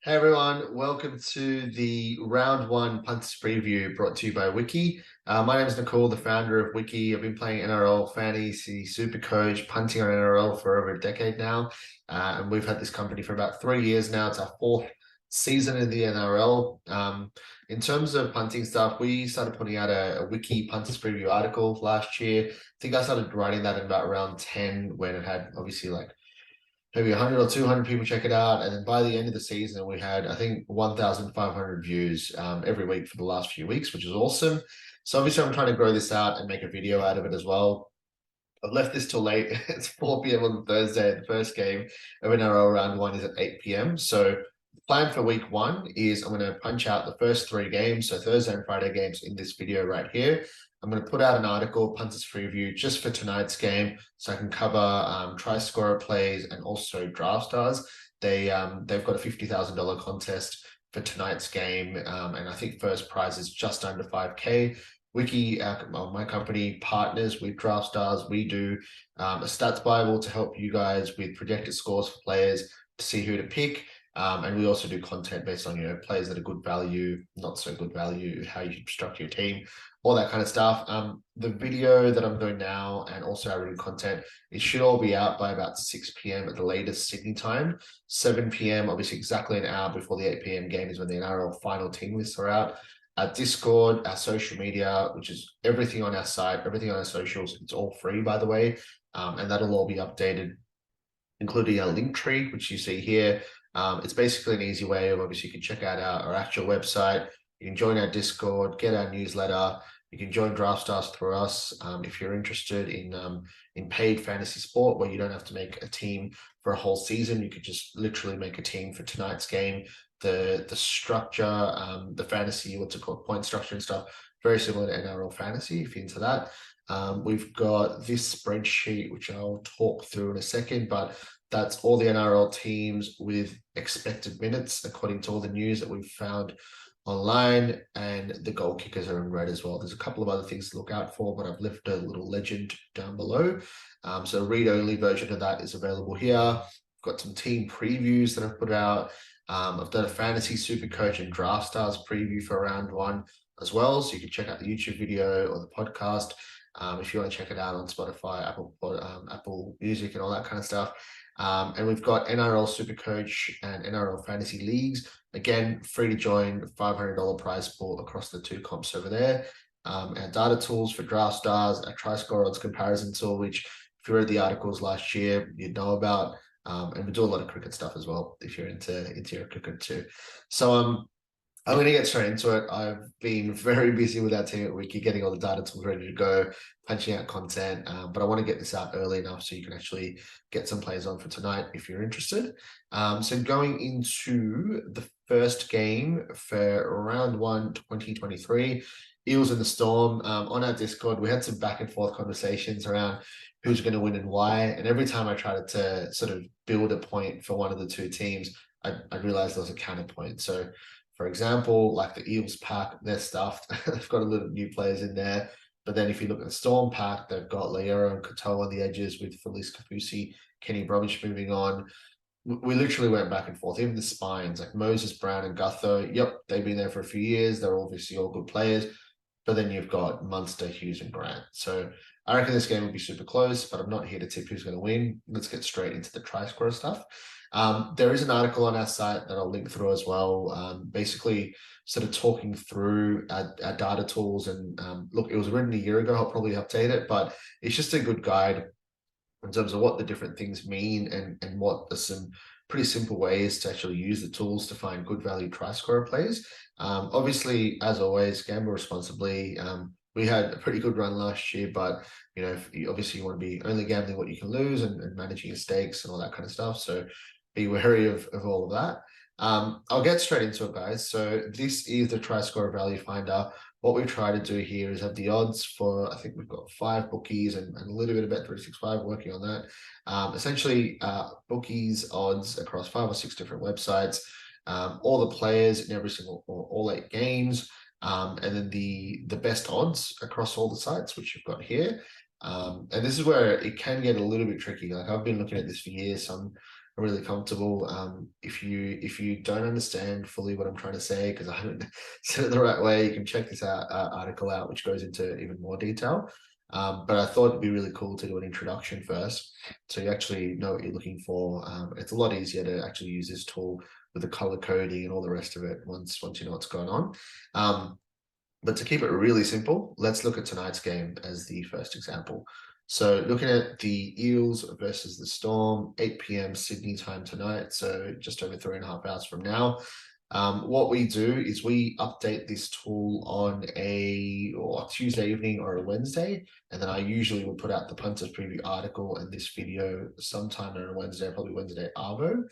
Hey everyone, welcome to the round one Punter preview brought to you by Wicky. My name is Nicole, the founder of Wicky. I've been playing NRL fantasy, super coach, punting on NRL for over a decade now. And we've had this company for about 3 years now. It's our fourth season in the NRL. In terms of punting stuff, we started putting out a Wicky Punters preview article last year. I think I started writing that in about round 10 when it had obviously like maybe 100 or 200 people check it out. And then by the end of the season, we had, I think, 1,500 views every week for the last few weeks, which is awesome. So obviously I'm trying to grow this out and make a video out of it as well. I've left this till late. It's 4 p.m. on Thursday. The first game of NRL round one is at 8 p.m. So the plan for week one is I'm going to punch out the first three games. So Thursday and Friday games in this video right here. I'm going to put out an article, Punters Preview, just for tonight's game, so I can cover try scorer plays and also draft stars. They've got a $50,000 contest for tonight's game, and I think first prize is just under 5K. Wicky, my company, partners with Draft Stars. We do a stats bible to help you guys with projected scores for players to see who to pick. And we also do content based on players that are good value, not so good value, how you structure your team, all that kind of stuff. The video that I'm doing now and also our written content, it should all be out by about 6 p.m. at the latest Sydney time. 7 p.m. obviously exactly an hour before the 8 p.m. game is when the NRL final team lists are out. Our Discord, our social media, which is everything on our site, everything on our socials. It's all free, by the way, and that'll all be updated, including our link tree, which you see here. It's basically an easy way of obviously you can check out our actual website. You can join our Discord, get our newsletter. You can join Draft Stars through us if you're interested in paid fantasy sport where you don't have to make a team for a whole season. You could just literally make a team for tonight's game. The structure, the fantasy, what's it called, point structure and stuff, very similar to NRL fantasy if you're into that. We've got this spreadsheet, which I'll talk through in a second, but that's all the NRL teams with expected minutes according to all the news that we've found online, and the goal kickers are in red as well. There's a couple of other things to look out for, but I've left a little legend down below. So read-only version of that is available here. I've got some team previews that I've put out. I've done a fantasy super coach and draft stars preview for round one as well. So you can check out the YouTube video or the podcast if you want to check it out on Spotify, Apple Music and all that kind of stuff. And we've got NRL Supercoach and NRL Fantasy Leagues. Again, free to join, $500 prize pool across the two comps over there. Our data tools for draft stars, our try score odds comparison tool, which if you read the articles last year, you'd know about. And we do a lot of cricket stuff as well, if you're into your cricket too. So I'm going to get straight into it. I've been very busy with our team at Wicky, getting all the data tools ready to go, punching out content, but I want to get this out early enough so you can actually get some plays on for tonight if you're interested. So going into the first game for round one, 2023, Eels in the Storm. On our Discord, we had some back and forth conversations around who's going to win and why. And every time I tried to sort of build a point for one of the two teams, I realized there was a counterpoint. So for example, like the Eels pack, they're stuffed. They've got a little new players in there. But then if you look at the Storm pack, they've got Leero and Katoa on the edges with Felice Kafusi, Kenny Bromwich moving on. We literally went back and forth. Even the spines, like Moses, Brown, and Gutho, yep, they've been there for a few years. They're obviously all good players. But then you've got Munster, Hughes, and Grant. So I reckon this game will be super close, but I'm not here to tip who's going to win. Let's get straight into the try scorer stuff. There is an article on our site that I'll link through as well, basically sort of talking through our data tools. And look, it was written a year ago. I'll probably update it, but it's just a good guide in terms of what the different things mean and what are some pretty simple ways to actually use the tools to find good value try scorer plays. Obviously, as always, gamble responsibly. We had a pretty good run last year, but obviously you want to be only gambling what you can lose and managing your stakes and all that kind of stuff. So be wary of all of that. I'll get straight into it, guys. So this is the try scorer value finder. What we try to do here is have the odds for, I think we've got 5 bookies and a little bit of Bet365 working on that. Essentially, bookies odds across 5 or 6 different websites, all the players in every single, or all 8 games, and then the best odds across all the sites, which you've got here. And this is where it can get a little bit tricky. Like I've been looking at this for years. So really comfortable. If you don't understand fully what I'm trying to say, because I haven't said it the right way, you can check this article out, which goes into even more detail. But I thought it'd be really cool to do an introduction first, so you actually know what you're looking for. It's a lot easier to actually use this tool with the color coding and all the rest of it once you know what's going on. But to keep it really simple, let's look at tonight's game as the first example. So looking at the Eels versus the Storm, 8 p.m. Sydney time tonight, so just over 3.5 hours from now. What we do is we update this tool on a Tuesday evening or a Wednesday, and then I usually will put out the Punter's preview article and this video sometime on a Wednesday, probably Wednesday arvo.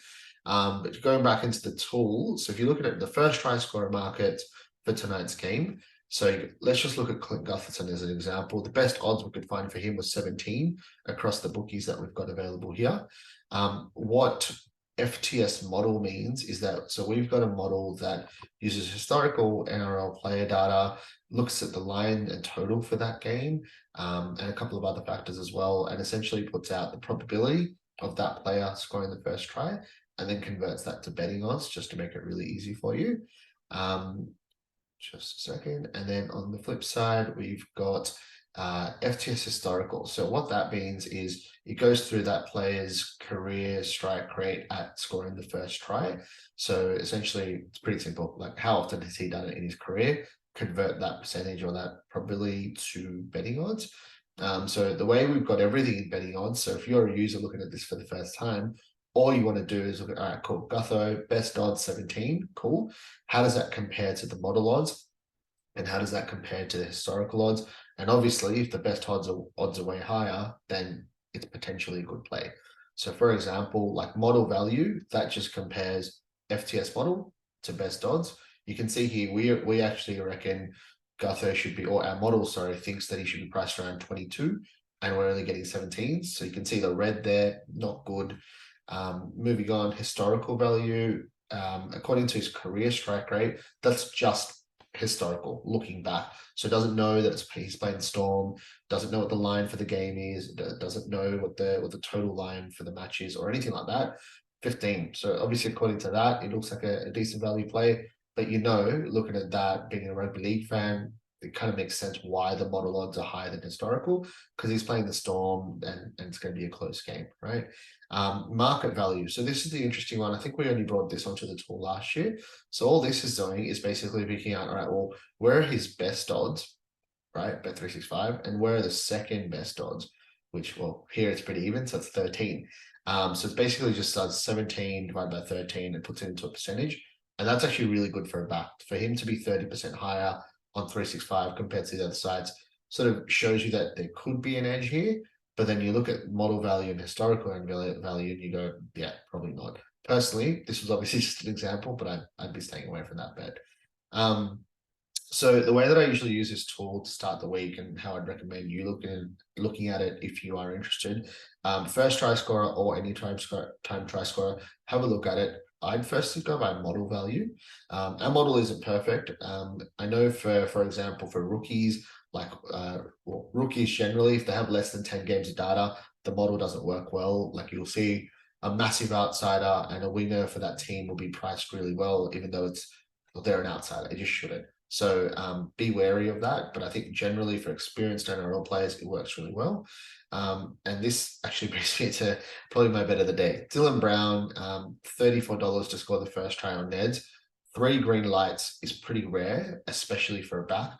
But going back into the tool, so if you look at it, the first try scorer market for tonight's game. So let's just look at Clint Gutherson as an example. The best odds we could find for him was 17 across the bookies that we've got available here. What FTS model means is that, so we've got a model that uses historical NRL player data, looks at the line and total for that game, and a couple of other factors as well, and essentially puts out the probability of that player scoring the first try, and then converts that to betting odds just to make it really easy for you. Just a second. And then on the flip side, we've got FTS historical. So what that means is it goes through that player's career strike rate at scoring the first try. So essentially, it's pretty simple. Like, how often has he done it in his career? Convert that percentage or that probability to betting odds. So the way we've got everything in betting odds. So if you're a user looking at this for the first time, all you want to do is look at, all right, cool, Gutho, best odds 17, cool. How does that compare to the model odds? And how does that compare to the historical odds? And obviously, if the best odds are way higher, then it's potentially a good play. So for example, like model value, that just compares FTS model to best odds. You can see here, we actually reckon Gutho should be, or our model, sorry, thinks that he should be priced around 22, and we're only getting 17. So you can see the red there, not good. Moving on, historical value, according to his career strike rate, that's just historical, looking back. So it doesn't know that he's playing Storm, doesn't know what the line for the game is, doesn't know what the total line for the match is or anything like that. 15. So obviously, according to that, it looks like a decent value play. But looking at that, being a rugby league fan, it kind of makes sense why the model odds are higher than historical, because he's playing the Storm and it's going to be a close game, right? Market value. So this is the interesting one. I think we only brought this onto the tool last year. So all this is doing is basically picking out, all right, well, where are his best odds, right? Bet365, and where are the second best odds, which, well, here it's pretty even, so it's 13. So it's basically just 17 divided by 13 and puts it into a percentage. And that's actually really good for a back. For him to be 30% higher on 365 compared to the other sides sort of shows you that there could be an edge here. But then you look at model value and historical value and you go, yeah, probably not. Personally, this was obviously just an example, but I'd be staying away from that bet. So the way that I usually use this tool to start the week and how I'd recommend you looking at it if you are interested, first try scorer or any time try scorer, have a look at it. I'd firstly go by model value. Our model isn't perfect. I know for example, for rookies, like rookies generally, if they have less than 10 games of data, the model doesn't work well. Like you'll see a massive outsider and a winger for that team will be priced really well, even though they're an outsider. It just shouldn't. So be wary of that. But I think generally for experienced NRL players, it works really well. And this actually brings me to probably my bet of the day. Dylan Brown, $34 to score the first try on Neds. 3 green lights is pretty rare, especially for a back.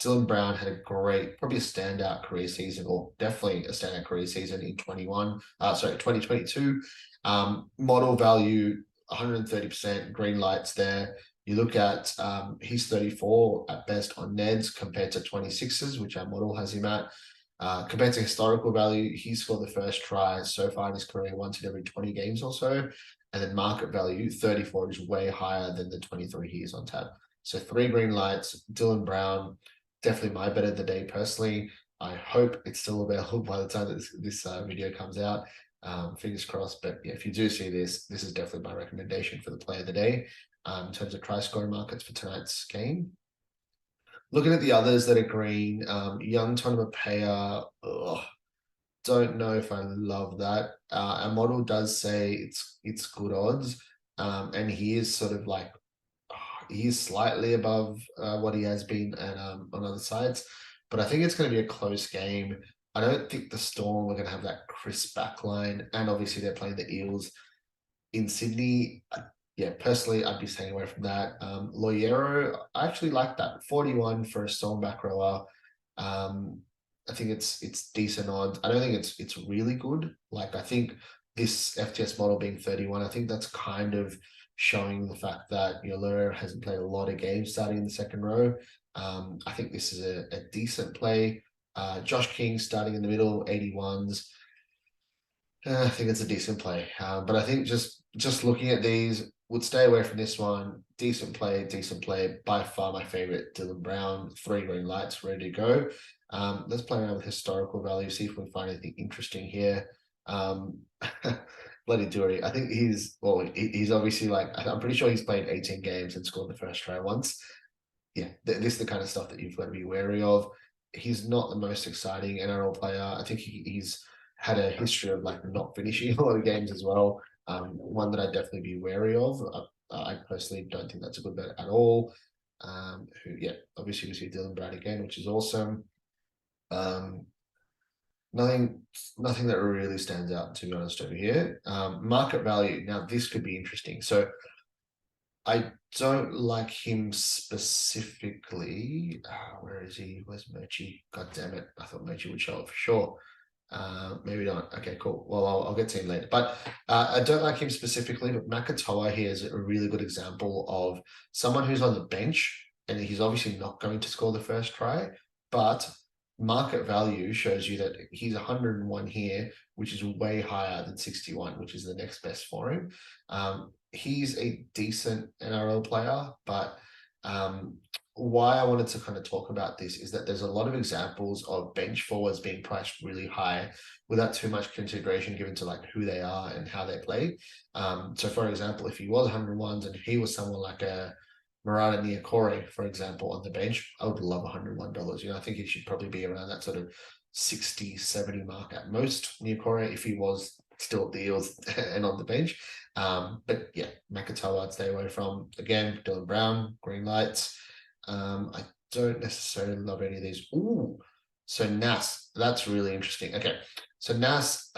Dylan Brown had a great, probably a standout career season, or definitely a standout career season in 2022. Model value, 130% green lights there. You look at he's 34 at best on Neds compared to 26s, which our model has him at. Compared to historical value, he's scored the first try so far in his career once in every 20 games or so. And then market value, 34 is way higher than the 23 he is on tap. So 3 green lights, Dylan Brown, definitely my bet of the day personally. I hope it's still available by the time that this video comes out. Fingers crossed. But yeah, if you do see this is definitely my recommendation for the play of the day in terms of try scoring markets for tonight's game. Looking at the others that are green, young Tonopea, don't know if I love that. Our model does say it's good odds, and he is sort of like he is slightly above what he has been on other sides, but I think it's going to be a close game. I don't think the Storm are going to have that crisp back line, and obviously they're playing the Eels in Sydney. Yeah, personally, I'd be staying away from that. Loyero, I actually like that 41 for a Storm back rower. I think it's decent odds. I don't think it's really good. Like I think this FTS model being 31, I think that's kind of showing the fact that Loyero hasn't played a lot of games starting in the second row. I think this is a decent play. Josh King starting in the middle, 81s. I think it's a decent play. But I think just looking at these, would stay away from this one. Decent play, decent play. By far my favorite, Dylan Brown. 3 green lights, ready to go. Let's play around with historical value, see if we can find anything interesting here. Bloody Dury. I think he's obviously like, I'm pretty sure he's played 18 games and scored the first try once. Yeah, this is the kind of stuff that you've got to be wary of. He's not the most exciting NRL player. I think he's had a history of like not finishing a lot of games as well. One that I'd definitely be wary of. I personally don't think that's a good bet at all. Obviously we see Dylan Brown again, which is awesome. Nothing that really stands out, to be honest, over here. Market value. Now this could be interesting. So I don't like him specifically. Where is he? Where's Murchie? God damn it. I thought Murchie would show up for sure. Maybe not. Okay, cool. Well, I'll get to him later. But I don't like him specifically, but Makatoa here is a really good example of someone who's on the bench, and he's obviously not going to score the first try, but market value shows you that he's 101 here, which is way higher than 61, which is the next best for him. He's a decent NRL player, but why I wanted to kind of talk about this is that there's a lot of examples of bench forwards being priced really high without too much consideration given to like who they are and how they play. So for example, if he was 101s and he was someone like a Marata Niokore, for example, on the bench, I would love $101. I think he should probably be around that sort of 60, 70 mark at most, Niokore, if he was still at the Eels and on the bench. But yeah, Makatoa I'd stay away from. Again, Dylan Brown, green lights. I don't necessarily love any of these. Ooh, so Nas, that's really interesting. Okay, so Nas,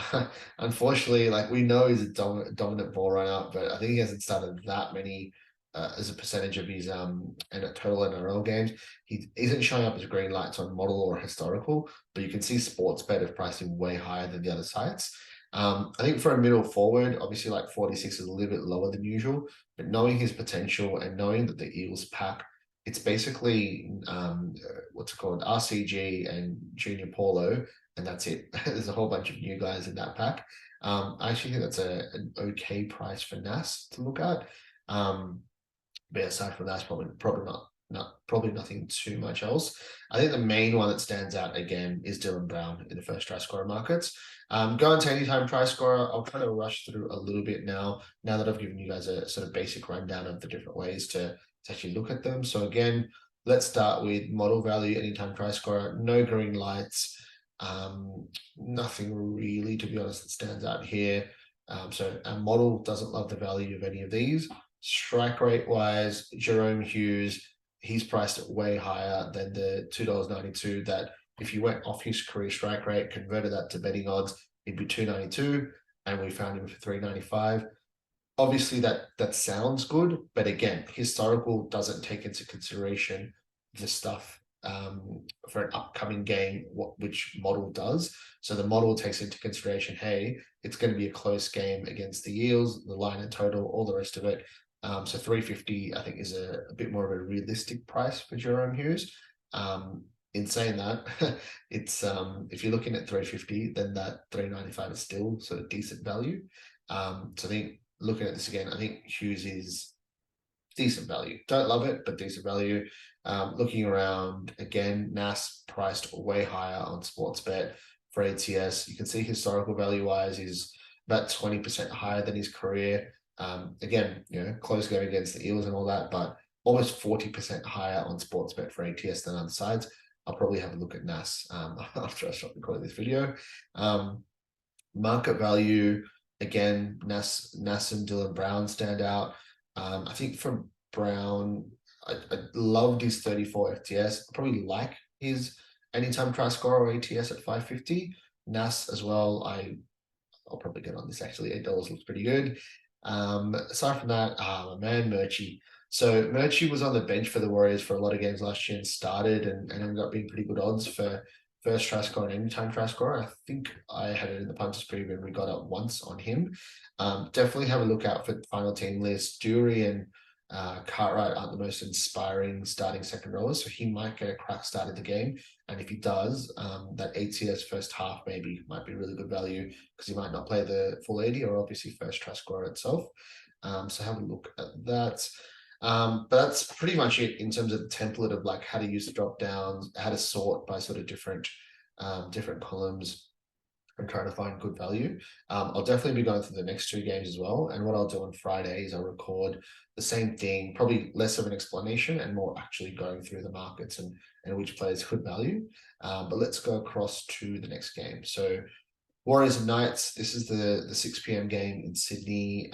unfortunately, like we know he's a dominant ball runner, but I think he hasn't started that many as a percentage of his and total NRL games. He isn't showing up as green lights on model or historical, but you can see Sportsbet have priced him way higher than the other sites. I think for a middle forward, obviously like 46 is a little bit lower than usual, but knowing his potential and knowing that the Eels pack, it's basically what's it called, RCG and Junior Paulo, and that's it. There's a whole bunch of new guys in that pack. I actually think that's an okay price for Nas to look at. But aside from that, probably nothing too much else. I think the main one that stands out again is Dylan Brown in the first try scorer markets. Go into anytime try scorer. I'll kind of rush through a little bit now that I've given you guys a sort of basic rundown of the different ways to actually look at them. So again, let's start with model value, anytime try scorer, no green lights, nothing really, to be honest, that stands out here. So our model doesn't love the value of any of these. Strike rate wise, Jerome Hughes, he's priced at way higher than the $2.92 that if you went off his career strike rate, converted that to betting odds, it'd be $2.92, and we found him for $3.95. Obviously that sounds good, but again, historical doesn't take into consideration the stuff for an upcoming game, which model does. So the model takes into consideration, hey, it's going to be a close game against the Eels, the line and total, all the rest of it. So 350, I think, is a bit more of a realistic price for Jerome Hughes. In saying that, it's if you're looking at 350, then that 395 is still sort of decent value. So I think looking at this again, I think Hughes is decent value. Don't love it, but decent value. Looking around again, Nas priced way higher on Sportsbet for ATS. You can see historical value wise is about 20% higher than his career. Again, close game against the Eels and all that, but almost 40% higher on Sportsbet for ATS than other sides. I'll probably have a look at Nas after I stop recording this video. Market value, again, Nas and Dylan Brown stand out. I think for Brown, I loved his 34 FTS. I probably like his anytime try score or ATS at 550. Nas as well, I'll probably get on this actually. $8 looks pretty good. Aside from that, my man Murchie. So Murchie was on the bench for the Warriors for a lot of games last year and started and ended up being pretty good odds for first try score and anytime try scorer. I think I had it in the punters preview and we got up once on him. Definitely have a look out for the final team list. Dury and Cartwright aren't the most inspiring starting second rowers, so he might get a crack start at the game. And if he does, that ATS first half maybe might be really good value because he might not play the full 80 or obviously first try scorer itself. So have a look at that. But that's pretty much it in terms of the template of like how to use the drop downs, how to sort by sort of different columns and trying to find good value. I'll definitely be going through the next 2 games as well. And what I'll do on Friday is I'll record the same thing, probably less of an explanation and more actually going through the markets and which players could value. But let's go across to the next game. So Warriors and Knights, this is the 6 p.m. game in Sydney.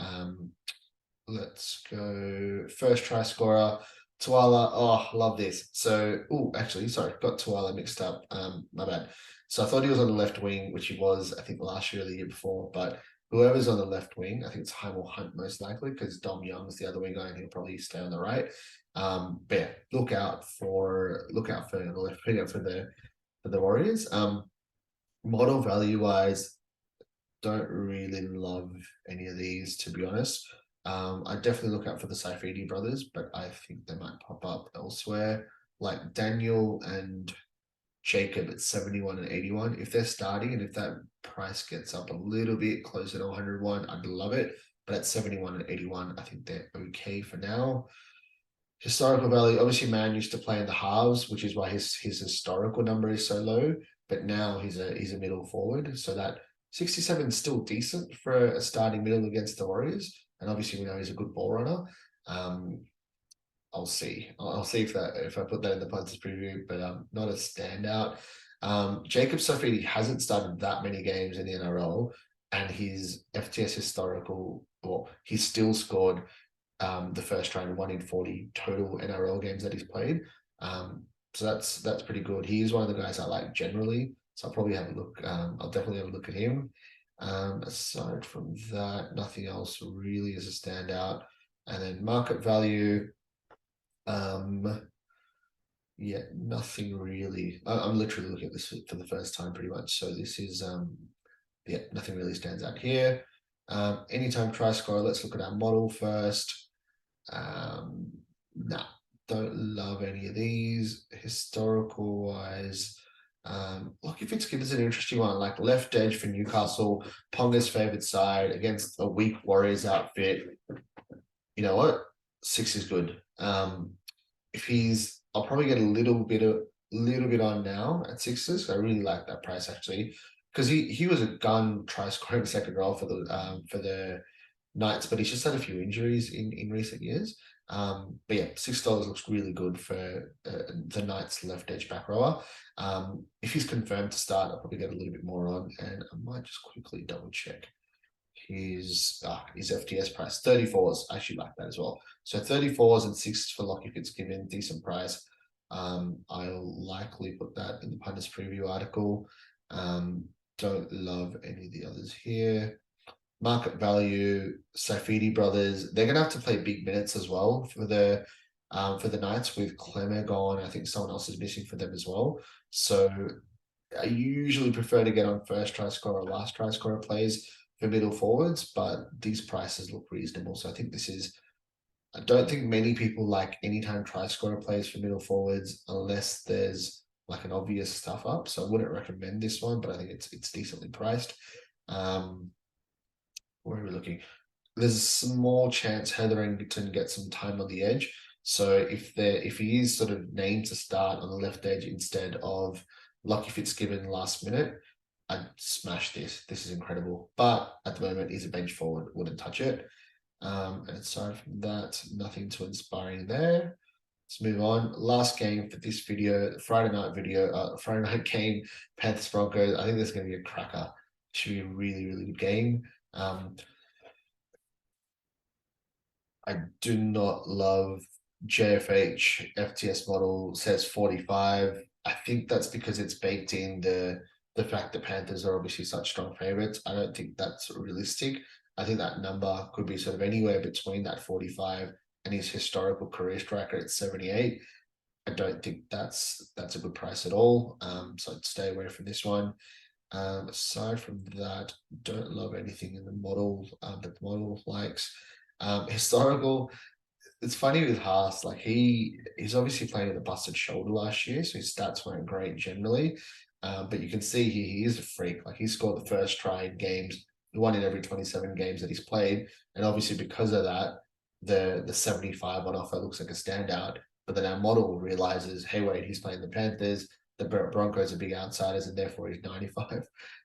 Let's go first try scorer, Tuala. Oh, love this. So, actually, sorry, got Tuala mixed up. My bad. So I thought he was on the left wing, which he was, I think, last year or the year before. But whoever's on the left wing, I think it's Heimel Hunt most likely because Dom Young's the other winger and he'll probably stay on the right. But yeah, look out for the left wing for the Warriors. Model value wise, don't really love any of these to be honest. I definitely look out for the Saifidi brothers, but I think they might pop up elsewhere, like Daniel and Jacob at 71 and 81. If they're starting and if that price gets up a little bit closer to 101, I'd love it. But at 71 and 81, I think they're okay for now. Historical value, obviously Man used to play in the halves, which is why his historical number is so low. But now he's a middle forward, so that 67 is still decent for a starting middle against the Warriors. And obviously we know he's a good ball runner. I'll see. I'll see if I put that in the punters preview, but not a standout. Jacob Saifidi hasn't started that many games in the NRL, and his FTS historical, well, he's still scored the first try in 1 in 40 total NRL games that he's played. So that's pretty good. He is one of the guys I like generally, so I'll probably have a look. I'll definitely have a look at him. Aside from that, nothing else really is a standout. And then market value. Yeah, nothing really. I'm literally looking at this for the first time pretty much. So this is yeah, nothing really stands out here. Anytime try scorer, let's look at our model first. Nah, don't love any of these. Historical wise, Lucky Fitzgibbon's an interesting one, like left edge for Newcastle, Ponga's favourite side against a weak Warriors outfit. You know what? 6 is good. I'll probably get a little bit on now at 6s. I really like that price actually, because he was a gun try scoring second row for the Knights, but he's just had a few injuries in recent years. But yeah, $6 looks really good for the Knights left edge back rower. If he's confirmed to start, I'll probably get a little bit more on, and I might just quickly double check his FTS price. 34s, I actually like that as well. So 34s and 6s for Lockie Fitzgibbon, decent price. I'll likely put that in the punters preview article. Don't love any of the others here. Market value, Saifidi brothers, they're gonna have to play big minutes as well for the Knights with Clemmer gone. I think someone else is missing for them as well. So I usually prefer to get on first try scorer, last try scorer plays for middle forwards, but these prices look reasonable. So I think I don't think many people like anytime try scorer plays for middle forwards unless there's like an obvious stuff up. So I wouldn't recommend this one, but I think it's decently priced. Where are we looking? There's a small chance Hetherington gets some time on the edge. So if he is sort of named to start on the left edge instead of Lockie Fitzgibbon last minute, I'd smash this. This is incredible. But at the moment, he's a bench forward. Wouldn't touch it. And aside from that, nothing too inspiring there. Let's move on. Last game for this video, Friday night video, Friday night game, Panthers Broncos. I think there's going to be a cracker. Should be a really, really good game. I do not love JFH FTS model says 45. I think that's because it's baked in the fact that Panthers are obviously such strong favorites. I don't think that's realistic. I think that number could be sort of anywhere between that 45 and his historical career strike rate at 78. I don't think that's a good price at all. So I'd stay away from this one. Aside from that, don't love anything in the model that the model likes. Historical, it's funny with Haas, like he's obviously playing with a busted shoulder last year, so his stats weren't great generally. But you can see he is a freak. Like he scored the first try in games, one in every 27 games that he's played. And obviously because of that, the 75 on offer looks like a standout. But then our model realizes, hey, wait, he's playing the Panthers. The Broncos are big outsiders, and therefore he's 95.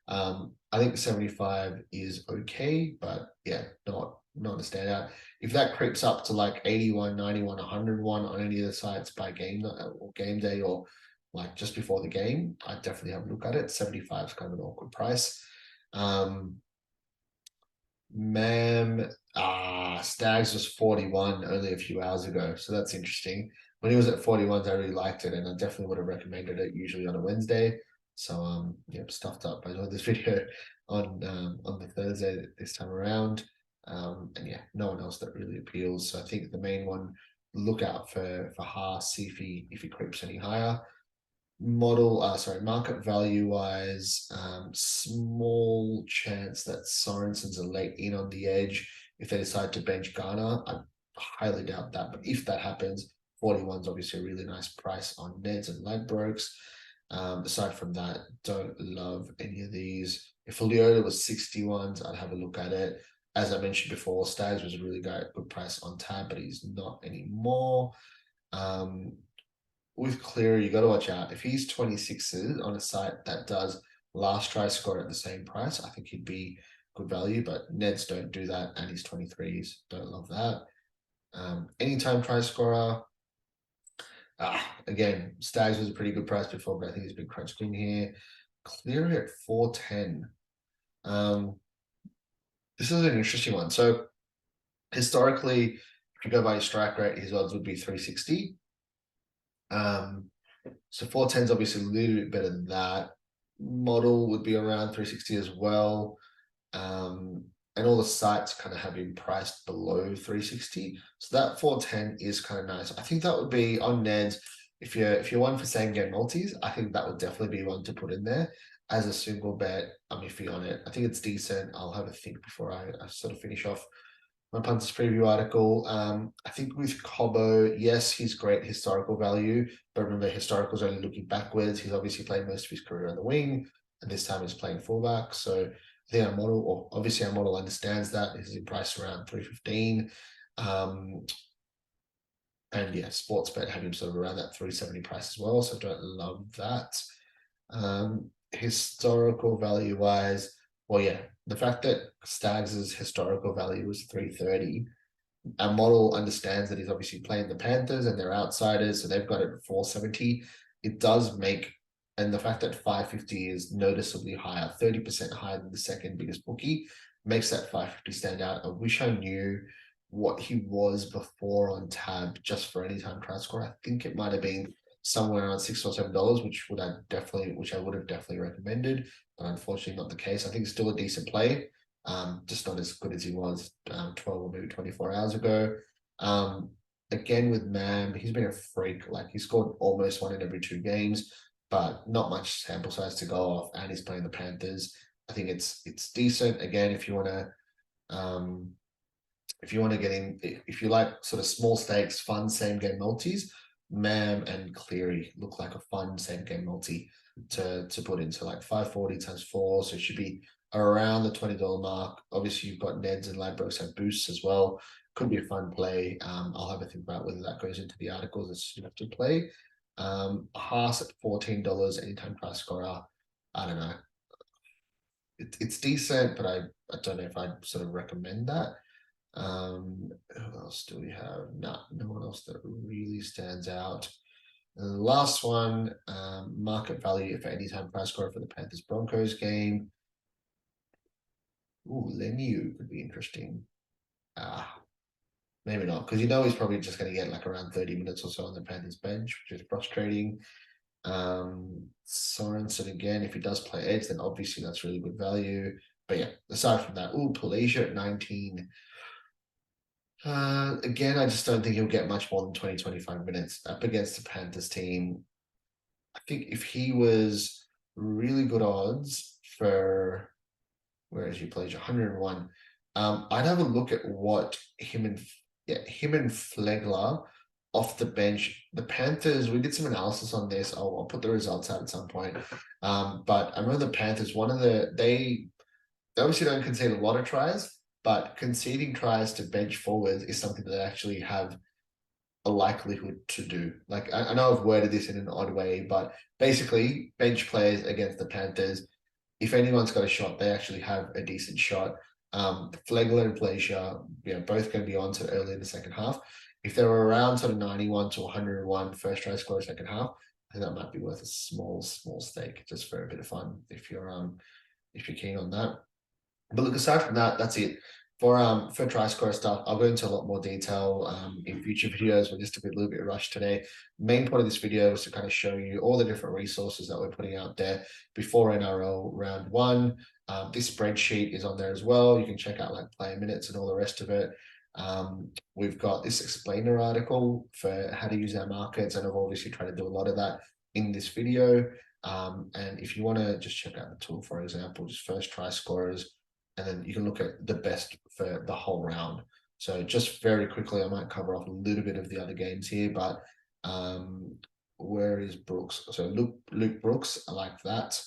I think 75 is okay, but yeah, not a standout. If that creeps up to like 81, 91, 101 on any of the sites by game or game day or like just before the game, I'd definitely have a look at it. 75 is kind of an awkward price. Stags was 41 only a few hours ago, so that's interesting. When he was at 41s, I really liked it, and I definitely would have recommended it usually on a Wednesday. So yep, stuffed up. I doing this video on the Thursday this time around. And yeah, no one else that really appeals. So I think the main one, look out for Haas, see if he creeps any higher. Market value wise, small chance that Sorensen's a late in on the edge if they decide to bench Garner. I highly doubt that, but if that happens, 41 is obviously a really nice price on Neds and Ladbrokes. Aside from that, don't love any of these. If Leota was 61s, I'd have a look at it. As I mentioned before, Stags was a really good price on tab, but he's not anymore. With Cleary, you got to watch out. If he's 26s on a site that does last try score at the same price, I think he'd be good value, but Neds don't do that, and he's 23s. Don't love that. Anytime try scorer. Again, Stags was a pretty good price before, but I think he's been crunched in here. Cleary at 410. This is an interesting one. So historically, if you go by his strike rate, his odds would be 360. So 410 is obviously a little bit better than that. Model would be around 360 as well. And all the sites kind of have been priced below 360. So that 410 is kind of nice. I think that would be on Neds. If you're one for same game multis, I think that would definitely be one to put in there as a single bet. I'm iffy on it. I think it's decent. I'll have a think before I sort of finish off my Punters preview article. I think with Cobbo, yes, he's great historical value, but remember, historical's only looking backwards. He's obviously played most of his career on the wing, and this time he's playing fullback. So I think our model, or obviously our model understands that. He's priced around 315. And yeah, Sportsbet have him sort of around that 370 price as well. So don't love that. Historical value wise, well, yeah, the fact that Stags' historical value was 330, our model understands that he's obviously playing the Panthers and they're outsiders, so they've got it at 470. It does make, and the fact that 550 is noticeably higher, 30% higher than the second biggest bookie, makes that 550 stand out. I wish I knew what he was before on tab just for anytime try score. I think it might have been somewhere around $6 or $7, which I would have definitely recommended, but unfortunately not the case. I think it's still a decent play, just not as good as he was 12 or maybe 24 hours ago. Again with Mam, he's been a freak. Like he scored almost one in every 2 games, but not much sample size to go off, and he's playing the Panthers. I think it's decent. Again, if you want to get in, if you like sort of small stakes, fun same game multis, Mam and Cleary look like a fun same game multi to put into like 540 times 4, so it should be around the $20 mark. Obviously, you've got Neds and Ladbrokes have boosts as well. Could be a fun play. I'll have a think about whether that goes into the articles as you have to play. Haas at $14 anytime price scorer. I don't know. It's decent, but I don't know if I'd sort of recommend that. Who else do we have? No one else that really stands out. And the last one, market value for anytime price score for the Panthers Broncos game. Ooh, Lemieux could be interesting. Maybe not, because he's probably just going to get like around 30 minutes or so on the Panthers bench, which is frustrating. Sorensen again, if he does play edge, then obviously that's really good value. But yeah, aside from that, Palasia at 19. Again, I just don't think he'll get much more than 20, 25 minutes up against the Panthers team. I think if he was really good odds for where is he plays 101, I'd have a look at what him and Flegler off the bench. The Panthers, we did some analysis on this. I'll put the results out at some point. But I remember the Panthers, they obviously don't concede a lot of tries, but conceding tries to bench forwards is something that they actually have a likelihood to do. Like I know I've worded this in an odd way, but basically bench players against the Panthers, if anyone's got a shot, they actually have a decent shot. Flegler and Glacier, both going to be on to early in the second half. If they were around sort of 91 to 101 first try score second half, I think that might be worth a small stake just for a bit of fun if you're keen on that. But look, aside from that, that's it. For try score stuff, I'll go into a lot more detail in future videos. We're just a little bit rushed today. Main point of this video is to kind of show you all the different resources that we're putting out there before NRL round one. This spreadsheet is on there as well. You can check out like player minutes and all the rest of it. We've got this explainer article for how to use our markets, and I've obviously tried to do a lot of that in this video. And if you want to just check out the tool, for example, just first try scorers, and then you can look at the best for the whole round. So just very quickly, I might cover off a little bit of the other games here, but where is Brooks? So Luke Brooks, I like that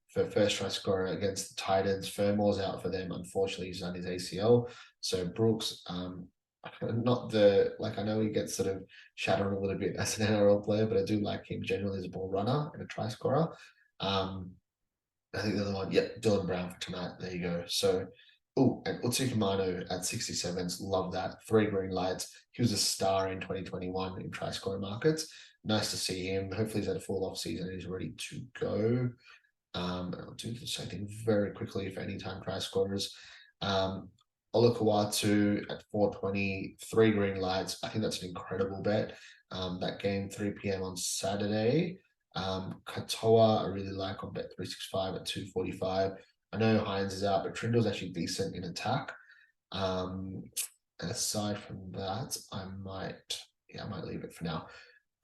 for first try scorer against the Titans. Fermore's out for them. Unfortunately, he's done his ACL. So Brooks, not the, like, I know he gets sort of shadowed a little bit as an NRL player, but I do like him generally as a ball runner and a try scorer. I think the other one, Dylan Brown for tonight. There you go. So, and Utsukamano at 67s. Love that. 3 green lights. He was a star in 2021 in try scoring markets. Nice to see him. Hopefully he's had a full off season and he's ready to go. I'll do the same thing very quickly for anytime try scorers. Olakawatu at 420, 3 green lights. I think that's an incredible bet. That game 3 p.m. on Saturday. Katoa I really like on Bet365 at 245. I know Hines is out, but Trindle's actually decent in attack. And aside from that, I might leave it for now.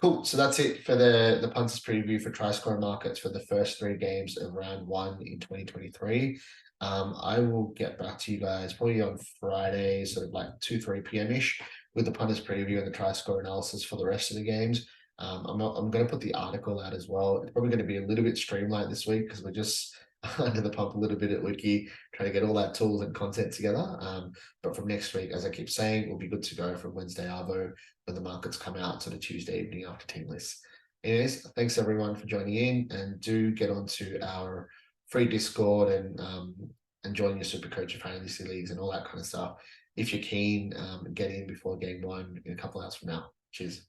Cool. So that's it for the punters preview for try score markets for the first 3 games of round 1 in 2023. I will get back to you guys probably on Friday, sort of like 2-3 p.m. ish, with the punters preview and the try score analysis for the rest of the games. I'm going to put the article out as well. It's probably going to be a little bit streamlined this week because we're just under the pump a little bit at Wicky, trying to get all that tools and content together. But from next week, as I keep saying, we'll be good to go from Wednesday Arvo when the markets come out, sort of Tuesday evening after team lists. Anyways, thanks everyone for joining in, and do get onto our free Discord and join your super coach of fantasy leagues and all that kind of stuff if you're keen. Get in before game 1 in a couple hours from now. Cheers.